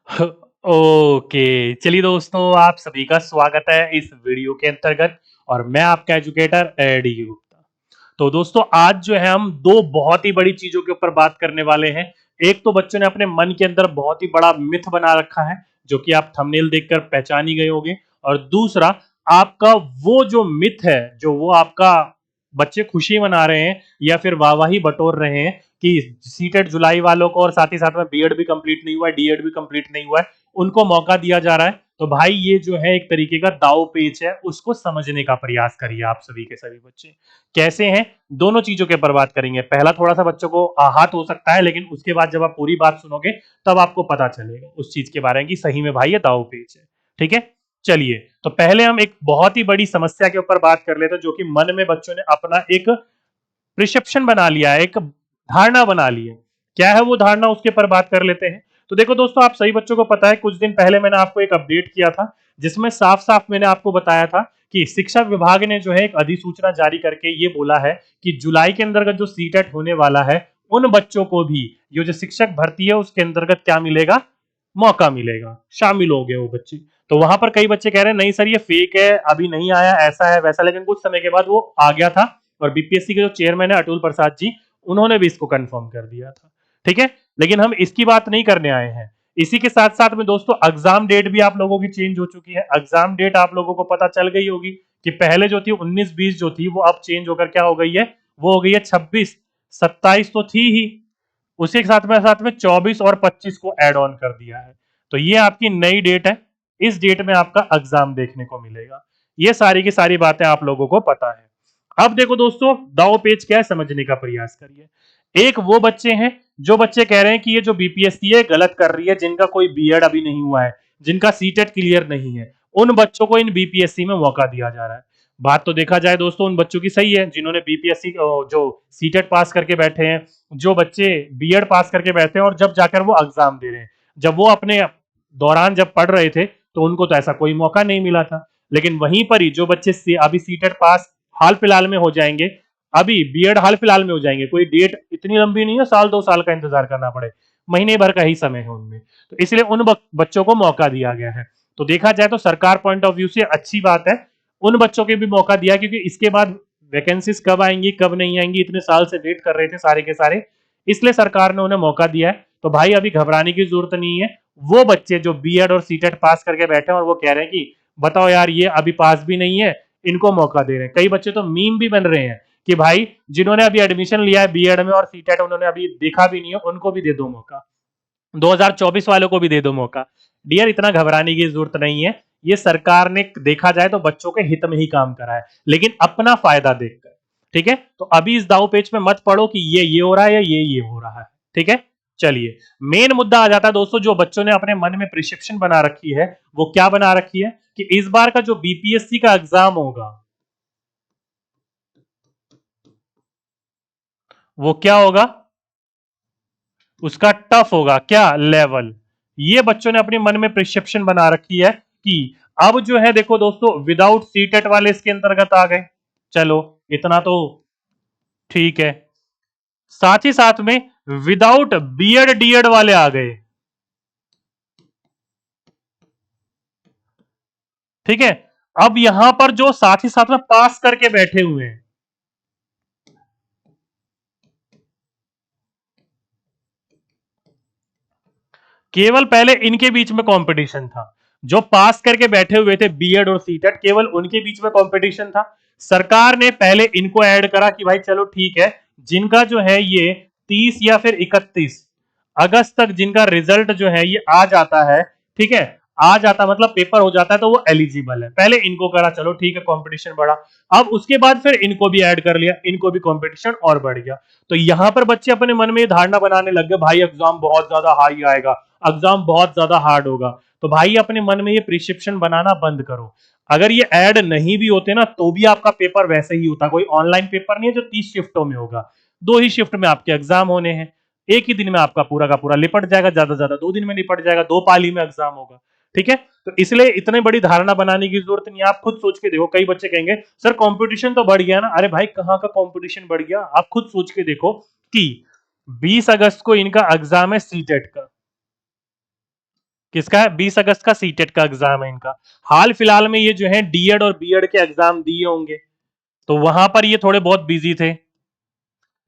Okay, चलिए दोस्तों, आप सभी का स्वागत है इस वीडियो के अंतर्गत। और मैं आपका एजुकेटर एडी गुप्ता। तो दोस्तों, आज जो है हम दो बहुत ही बड़ी चीजों के ऊपर बात करने वाले हैं। एक तो बच्चों ने अपने मन के अंदर बहुत ही बड़ा मिथ बना रखा है, जो कि आप थंबनेल देखकर पहचान ही गए होंगे। और दूसरा, आपका वो जो मिथ है, जो वो आपका बच्चे खुशी मना रहे हैं या फिर वाहवाही बटोर रहे हैं कि सीटेट जुलाई वालों को और साथ ही साथ में बीएड भी कंप्लीट नहीं हुआ है, डीएड भी कंप्लीट नहीं हुआ है, उनको मौका दिया जा रहा है। तो भाई, ये जो है एक तरीके का दाव पेच है, उसको समझने का प्रयास करिए आप सभी के सभी बच्चे। कैसे हैं, दोनों चीजों के ऊपर बात करेंगे। पहला थोड़ा सा बच्चों को आहत हो सकता है, लेकिन उसके बाद जब आप पूरी बात सुनोगे तब आपको पता चलेगा उस चीज के बारे में कि सही में भाई ये दाव पेच है। ठीक है, चलिए। तो पहले हम एक बहुत ही बड़ी समस्या के ऊपर बात कर लेते हैं, जो कि मन में बच्चों ने अपना एक प्रिसेप्शन बना लिया है, एक धारणा बना ली है। क्या है वो धारणा, उसके ऊपर बात कर लेते हैं। तो देखो दोस्तों, आप सही बच्चों को पता है, कुछ दिन पहले मैंने आपको एक अपडेट किया था, जिसमें साफ साफ मैंने आपको बताया था कि शिक्षा विभाग ने जो है एक अधिसूचना जारी करके ये बोला है कि जुलाई के अंतर्गत जो सीटेट होने वाला है, उन बच्चों को भी ये जो शिक्षक भर्ती है उसके अंतर्गत क्या मिलेगा, मौका मिलेगा, शामिल हो गए वो बच्चे। तो वहां पर कई बच्चे कह रहे हैं नहीं सर ये फेक है, अभी नहीं आया, ऐसा है वैसा, लेकिन कुछ समय के बाद वो आ गया था। और बीपीएससी के जो चेयरमैन है अतुल प्रसाद जी, उन्होंने भी इसको कंफर्म कर दिया था। ठीक है, लेकिन हम इसकी बात नहीं करने आए हैं। इसी के साथ साथ में दोस्तों, एग्जाम डेट भी आप लोगों की चेंज हो चुकी है। एग्जाम डेट आप लोगों को पता चल गई होगी कि पहले जो थी 19-20 जो थी, वो अब चेंज होकर क्या हो गई है, वो हो गई है 26। 27 तो थी ही, उसी के साथ में 24 और 25 को ऐड ऑन कर दिया है। तो ये आपकी नई डेट है। इस डेट में आपका एग्जाम देखने को मिलेगा। ये सारी की सारी बातें आप लोगों को पता है। अब देखो दोस्तों, दाव पेच क्या है समझने का प्रयास करिए। एक वो बच्चे हैं जो बच्चे कह रहे हैं कि ये जो बीपीएससी है गलत कर रही है, जिनका कोई बीएड अभी नहीं हुआ है, जिनका सीटेट क्लियर नहीं है, उन बच्चों को इन बीपीएससी में मौका दिया जा रहा है। बात तो देखा जाए दोस्तों, उन बच्चों की सही है जिन्होंने बीपीएससी जो सीटेट पास करके बैठे हैं, जो बच्चे बीएड पास करके बैठे हैं और जब जाकर वो एग्जाम दे रहे हैं। जब वो अपने दौरान जब पढ़ रहे थे तो उनको तो ऐसा कोई मौका नहीं मिला था। लेकिन वहीं पर ही जो बच्चे अभी सीटेट पास हाल फिलहाल में हो जाएंगे, अभी बीएड हाल फिलहाल में हो जाएंगे, कोई डेट इतनी लंबी नहीं है, साल 2 साल का इंतजार करना पड़े, महीने भर का ही समय है उनमें। तो इसलिए उन बच्चों को मौका दिया गया है। तो देखा जाए तो सरकार पॉइंट ऑफ व्यू से अच्छी बात है, उन बच्चों के भी मौका दिया, क्योंकि इसके बाद वैकेंसीज कब आएंगी कब नहीं आएंगी, इतने साल से वेट कर रहे थे सारे के सारे, इसलिए सरकार ने उन्हें मौका दिया है। तो भाई अभी घबराने की जरूरत नहीं है। वो बच्चे जो बीएड और सीटेट पास करके बैठे हैं और वो कह रहे हैं कि बताओ यार ये अभी पास भी नहीं है, इनको मौका दे रहे हैं। कई बच्चे तो मीम भी बन रहे हैं कि भाई जिन्होंने अभी एडमिशन लिया है बीएड में और सीटेट उन्होंने अभी देखा भी नहीं है, उनको भी दे दो मौका, 2024 वालों को भी दे दो मौका। डियर, इतना घबराने की जरूरत नहीं है। ये सरकार ने देखा जाए तो बच्चों के हित में ही काम करा है, लेकिन अपना फायदा देखकर। ठीक है, तो अभी इस दाव पेच में मत पड़ो कि ये हो रहा है या ये हो रहा है। ठीक है, चलिए मेन मुद्दा आ जाता है दोस्तों, जो बच्चों ने अपने मन में प्रिस्क्रिप्शन बना रखी है, वो क्या बना रखी है कि इस बार का जो बीपीएससी का एग्जाम होगा, वो क्या होगा, उसका टफ होगा, क्या लेवल। ये बच्चों ने अपने मन में प्रिस्क्रिप्शन बना रखी है कि अब जो है देखो दोस्तों, विदाउट सीटेट वाले इसके अंतर्गत आ गए, चलो इतना तो ठीक है। साथ ही साथ में विदाउट बीएड डीएड वाले आ गए। ठीक है, अब यहां पर जो साथ ही साथ में पास करके बैठे हुए हैं, केवल पहले इनके बीच में कंपटीशन था। जो पास करके बैठे हुए थे बीएड और सीटेट, केवल उनके बीच में कंपटीशन था। सरकार ने पहले इनको ऐड करा कि भाई चलो ठीक है, जिनका जो है ये 30 या फिर 31 अगस्त तक जिनका रिजल्ट जो है ये आ जाता है, ठीक है, आ जाता मतलब पेपर हो जाता है, तो वो एलिजिबल है। पहले इनको करा, चलो ठीक है, कंपटीशन बढ़ा। अब उसके बाद फिर इनको भी ऐड कर लिया, इनको भी कंपटीशन और बढ़ गया। तो यहां पर बच्चे अपने मन में धारणा बनाने लग गए भाई एग्जाम बहुत ज्यादा हाई आएगा, एग्जाम बहुत ज्यादा हार्ड होगा। तो भाई अपने मन में ये प्रिस्क्रिप्शन बनाना बंद करो। अगर ये ऐड नहीं भी होते ना तो भी आपका पेपर वैसे ही होता, कोई ऑनलाइन पेपर नहीं है जो 30 शिफ्टों में होगा। 2 ही शिफ्ट में आपके एग्जाम होने हैं, एक ही दिन में आपका पूरा का पूरा निपट जाएगा, ज्यादा से ज्यादा 2 दिन में निपट जाएगा, 2 पाली में एग्जाम होगा। ठीक है, तो इसलिए इतने बड़ी धारणा बनाने की जरूरत नहीं है। आप खुद सोच के देखो, कई बच्चे कहेंगे सर कंपटीशन तो बढ़ गया ना। अरे भाई कहां का कंपटीशन बढ़ गया, आप खुद सोच के देखो कि 20 अगस्त को इनका एग्जाम है सीटेट का, किसका है? 20 अगस्त का सीटेट का एग्जाम है इनका। हाल फिलहाल में ये जो है डीएड और बीएड के एग्जाम दिए होंगे, तो वहां पर ये थोड़े बहुत बिजी थे।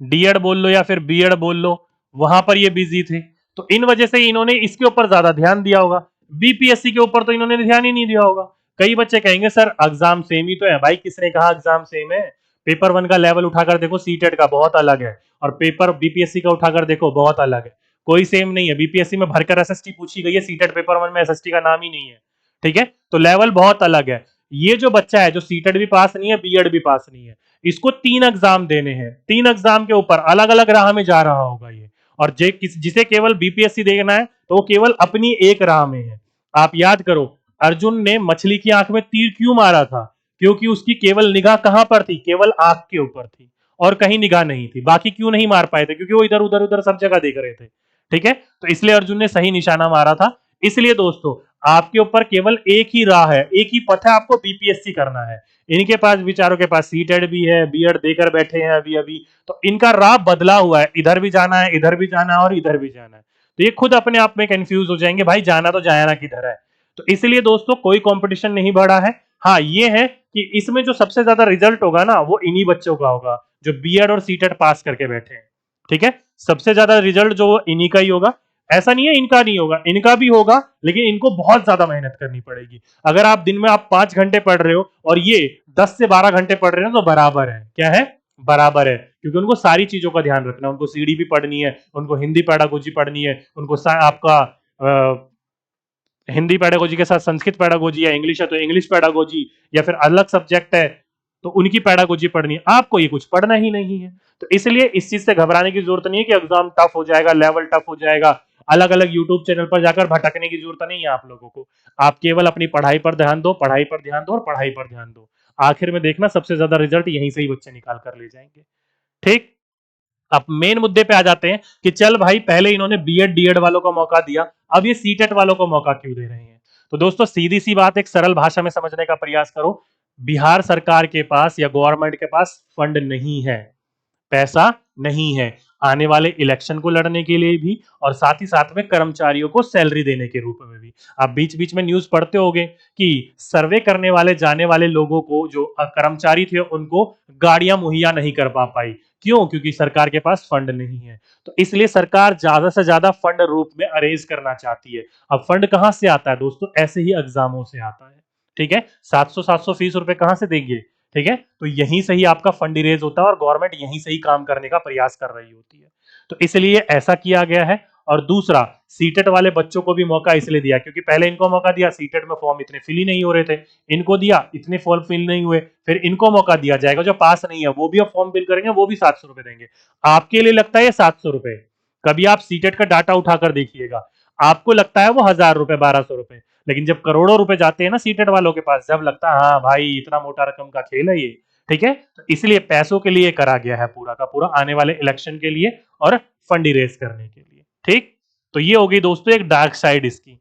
डीएड बोल लो या फिर बीएड बोल लो, वहां पर ये बिजी थे, तो इन वजह से इन्होंने इसके ऊपर ज्यादा ध्यान दिया होगा। बीपीएससी के ऊपर तो इन्होंने ध्यान ही नहीं दिया होगा। कई बच्चे कहेंगे सर एग्जाम सेम ही तो है। भाई किसने कहा एग्जाम सेम है? पेपर वन का लेवल उठाकर देखो, सीटेट का बहुत अलग है, और पेपर बीपीएससी का उठाकर देखो बहुत अलग है। कोई सेम नहीं है। बीपीएससी में भरकर एसएसटी पूछी गई है, सीटेट पेपर वन में एसएसटी का नाम ही नहीं है। ठीक है, तो लेवल बहुत अलग है। ये जो बच्चा है जो सीटेट भी पास नहीं है, बीएड भी पास नहीं है, इसको 3 एग्जाम देने हैं। 3 एग्जाम के ऊपर अलग अलग राह में जा रहा होगा ये। और जिसे केवल बीपीएससी देखना है तो वो केवल अपनी एक राह में है। आप याद करो, अर्जुन ने मछली की आंख में तीर क्यों मारा था? क्योंकि उसकी केवल निगाह कहां पर थी? केवल आंख के ऊपर थी, और कहीं निगाह नहीं थी। बाकी क्यों नहीं मार पाए थे? क्योंकि वो इधर उधर उधर सब जगह देख रहे थे। ठीक है, तो इसलिए अर्जुन ने सही निशाना मारा था। इसलिए दोस्तों, आपके ऊपर केवल एक ही राह है, एक ही पथ है, आपको बीपीएससी करना है। इनके पास बेचारों के पास सीटेड भी है, बीएड देकर बैठे हैं अभी अभी, तो इनका राह बदला हुआ है। इधर भी जाना है, इधर भी जाना है, और इधर भी जाना है। तो ये खुद अपने आप में कंफ्यूज हो जाएंगे, भाई जाना तो जाना किधर है। तो इसलिए दोस्तों कोई कंपटीशन नहीं बढ़ा है। हाँ ये है कि इसमें जो सबसे ज्यादा रिजल्ट होगा ना, वो इन्हीं बच्चों का होगा जो बीएड और सीटेट पास करके बैठे हैं। ठीक है, सबसे ज्यादा रिजल्ट जो इन्हीं का ही होगा। ऐसा नहीं है इनका नहीं होगा, इनका भी होगा, लेकिन इनको बहुत ज्यादा मेहनत करनी पड़ेगी। अगर आप दिन में आप 5 घंटे पढ़ रहे हो और ये 10 से 12 घंटे पढ़ रहे हो तो बराबर है। क्या है? बराबर है। क्योंकि उनको सारी चीजों का ध्यान रखना है। उनको सीडी भी पढ़नी है, उनको हिंदी पैडागोजी पढ़नी है, उनको आपका हिंदी पैडागोजी के साथ संस्कृत पैडागोजी, या इंग्लिश है तो इंग्लिश पैडागोजी, या फिर अलग सब्जेक्ट है तो उनकी पैडागोजी पढ़नी है। आपको ये कुछ पढ़ना ही नहीं है। तो इसलिए इस चीज से घबराने की जरूरत नहीं है कि एग्जाम टफ हो जाएगा, लेवल टफ हो जाएगा। अलग अलग यूट्यूब चैनल पर जाकर भटकने की जरूरत नहीं है आप लोगों को। आप केवल अपनी पढ़ाई पर ध्यान दो, पढ़ाई पर ध्यान दो, और पढ़ाई पर ध्यान दो। आखिर में देखना सबसे ज्यादा रिजल्ट यहीं से ही बच्चे निकाल कर ले जाएंगे। ठीक, अब मेन मुद्दे पे आ जाते हैं कि चल भाई पहले इन्होंने बीएड डीएड वालों को मौका दिया, अब ये सीटेट वालों को मौका क्यों दे रहे हैं? तो दोस्तों सीधी सी बात, एक सरल भाषा में समझने का प्रयास करो। बिहार सरकार के पास या गवर्नमेंट के पास फंड नहीं है, पैसा नहीं है आने वाले इलेक्शन को लड़ने के लिए भी, और साथ ही साथ में कर्मचारियों को सैलरी देने के रूप में भी। आप बीच बीच में न्यूज पढ़ते होंगे कि सर्वे करने वाले जाने वाले लोगों को, जो कर्मचारी थे, उनको गाड़ियां मुहैया नहीं कर पा पाई। क्यों? क्योंकि सरकार के पास फंड नहीं है। तो इसलिए सरकार ज्यादा से ज्यादा फंड रूप में अरेंज करना चाहती है। अब फंड कहां से आता है दोस्तों? ऐसे ही एग्जामों से आता है। ठीक है, 700 फीस रुपए कहां से देंगे? ठीक है, तो यहीं से ही आपका फंड रेज होता है, और गवर्नमेंट यहीं से ही काम करने का प्रयास कर रही होती है। तो इसलिए ऐसा किया गया है। और दूसरा, सीटेट वाले बच्चों को भी मौका इसलिए दिया क्योंकि पहले इनको मौका दिया, सीटेट में फॉर्म इतने फिल ही नहीं हो रहे थे, इनको दिया, इतने फॉर्म फिल नहीं हुए, फिर इनको मौका दिया जाएगा। जो पास नहीं है वो भी अब फॉर्म फिल करेंगे, वो भी 700 रुपए देंगे। आपके लिए लगता है ये 700 रुपए, कभी आप सीटेट का डाटा उठाकर देखिएगा, आपको लगता है वो 1000 रुपए, 1200 रुपए, लेकिन जब करोड़ों रुपए जाते हैं ना सीटेट वालों के पास, जब लगता है हाँ भाई इतना मोटा रकम का खेल है ये। ठीक है, तो इसलिए पैसों के लिए करा गया है पूरा का पूरा, आने वाले इलेक्शन के लिए और फंड रेस करने के लिए। ठीक, तो ये हो गई दोस्तों एक डार्क साइड इसकी।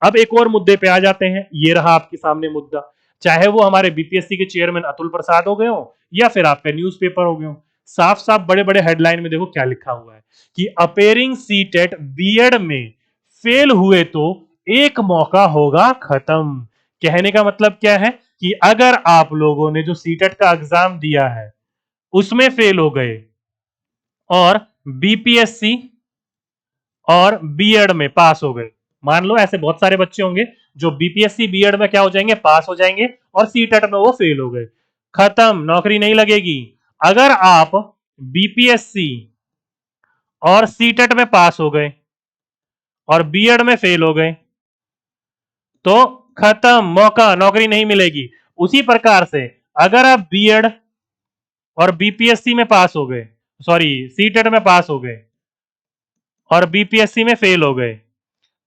अब एक और मुद्दे पे आ जाते हैं। ये रहा आपके सामने मुद्दा, चाहे वो हमारे बीपीएससी के चेयरमैन अतुल प्रसाद हो गए हो, या फिर आपका न्यूज़पेपर हो गए हो। साफ साफ बड़े बड़े हेडलाइन में देखो क्या लिखा हुआ है कि अपेयरिंग सीटेट बीएड में फेल हुए तो एक मौका होगा खत्म। कहने का मतलब क्या है कि अगर आप लोगों ने जो सीटेट का एग्जाम दिया है उसमें फेल हो गए, और बीपीएससी और बीएड में पास हो गए, मान लो ऐसे बहुत सारे बच्चे होंगे जो बीपीएससी बीएड में क्या हो जाएंगे, पास हो जाएंगे, और सीटेट में वो फेल हो गए, खत्म, नौकरी नहीं लगेगी। अगर आप बीपीएससी और सीटेट में पास हो गए और बीएड में फेल हो गए तो खत्म, मौका, नौकरी नहीं मिलेगी। उसी प्रकार से अगर आप बीएड और बीपीएससी में पास हो गए, सॉरी सीटेट में पास हो गए और बीपीएससी में फेल हो गए,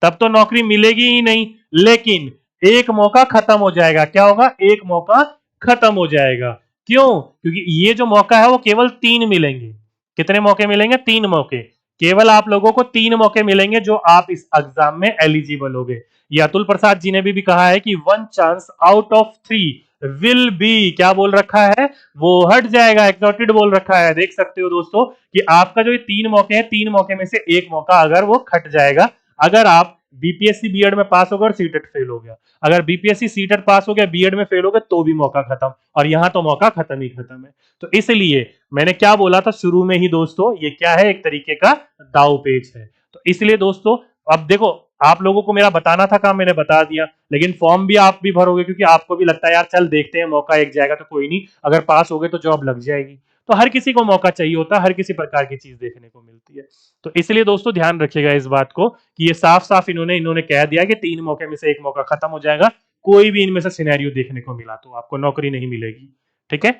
तब तो नौकरी मिलेगी ही नहीं, लेकिन एक मौका खत्म हो जाएगा। क्या होगा? एक मौका खत्म हो जाएगा। क्यों? क्योंकि ये जो मौका है वो केवल 3 मिलेंगे। कितने मौके मिलेंगे? 3 मौके। केवल आप लोगों को 3 मौके मिलेंगे जो आप इस एग्जाम में एलिजिबल होगे। ये अतुल प्रसाद जी ने भी कहा है कि 1 chance out of 3 will be, क्या बोल रखा है, वो हट जाएगा, एक्सॉर्टेड बोल रखा है। देख सकते हो दोस्तों कि आपका जो ये 3 मौके हैं, 3 मौके में से एक मौका अगर वो खट जाएगा, अगर आप बीपीएससी बीएड में पास हो गए और सीटेट फेल हो गया, अगर बीपीएससी सीटेट पास हो गया बीएड में फेल हो गए तो भी मौका खत्म, और यहां तो मौका खत्म ही खत्म है। तो इसलिए मैंने क्या बोला था शुरू में ही दोस्तों, ये क्या है, एक तरीके का दाव पेच है। तो इसलिए दोस्तों अब देखो, आप लोगों को मेरा बताना था काम, मैंने बता दिया, लेकिन फॉर्म भी आप भी भरोगे क्योंकि आपको भी लगता है यार चल देखते हैं, मौका एक जाएगा तो कोई नहीं, अगर पास हो गए तो जॉब लग जाएगी। तो हर किसी को मौका चाहिए होता है, हर किसी प्रकार की चीज देखने को मिलती है। तो इसलिए दोस्तों ध्यान रखिएगा इस बात को कि ये साफ साफ इन्होंने कह दिया कि 3 मौके में से 1 मौका खत्म हो जाएगा, कोई भी इनमें से सिनेरियो देखने को मिला तो आपको नौकरी नहीं मिलेगी। ठीक है,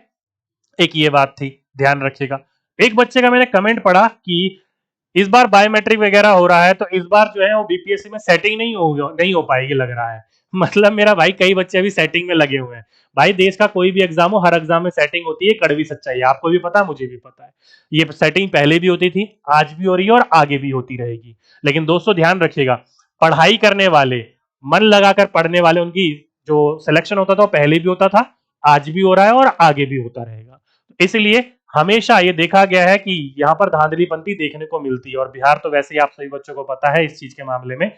एक ये बात थी, ध्यान रखिएगा। एक बच्चे का मैंने कमेंट पढ़ा कि इस बार बायोमेट्रिक वगैरह हो रहा है तो इस बार जो है वो बीपीएससी में सेटिंग नहीं हो पाएगी लग रहा है। मतलब मेरा भाई कई बच्चे अभी सेटिंग में लगे हुए हैं। भाई देश का कोई भी एग्जाम हो, हर एग्जाम में सेटिंग होती है, कड़वी सच्चाई है, आपको भी पता है मुझे भी पता है। ये सेटिंग पहले भी होती थी, आज भी हो रही है और आगे भी होती रहेगी। लेकिन दोस्तों ध्यान रखिएगा, पढ़ाई करने वाले, मन लगाकर पढ़ने वाले, उनकी जो सिलेक्शन होता था वो पहले भी होता था, आज भी हो रहा है और आगे भी होता रहेगा। इसलिए हमेशा ये देखा गया है कि यहाँ पर धांधलीपंती देखने को मिलती है, और बिहार तो वैसे ही आप सभी बच्चों को पता है इस चीज के मामले में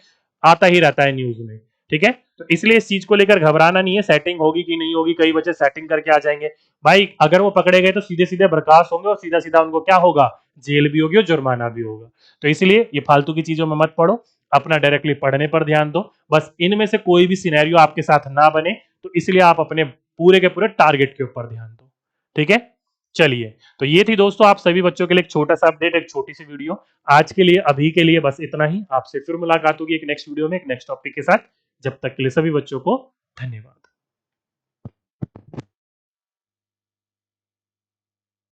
आता ही रहता है न्यूज में। ठीक है, तो इसलिए इस चीज को लेकर घबराना नहीं है, सेटिंग होगी कि नहीं होगी, कई बच्चे सेटिंग करके आ जाएंगे। भाई अगर वो पकड़े गए तो सीधे सीधे बर्खास्त होंगे और सीधा सीधा उनको क्या होगा, जेल भी होगी और जुर्माना भी होगा। तो इसलिए ये फालतू की चीजों में मत पड़ो, अपना डायरेक्टली पढ़ने पर ध्यान दो। बस इनमें से कोई भी सिनेरियो आपके साथ ना बने, तो इसलिए आप अपने पूरे के पूरे टारगेट के ऊपर ध्यान दो। ठीक है, चलिए, तो ये थी दोस्तों आप सभी बच्चों के लिए एक छोटा सा अपडेट, एक छोटी सी वीडियो। आज के लिए अभी के लिए बस इतना ही, आपसे फिर मुलाकात होगी एक नेक्स्ट वीडियो में एक नेक्स्ट टॉपिक के साथ। जब तक के लिए सभी बच्चों को धन्यवाद।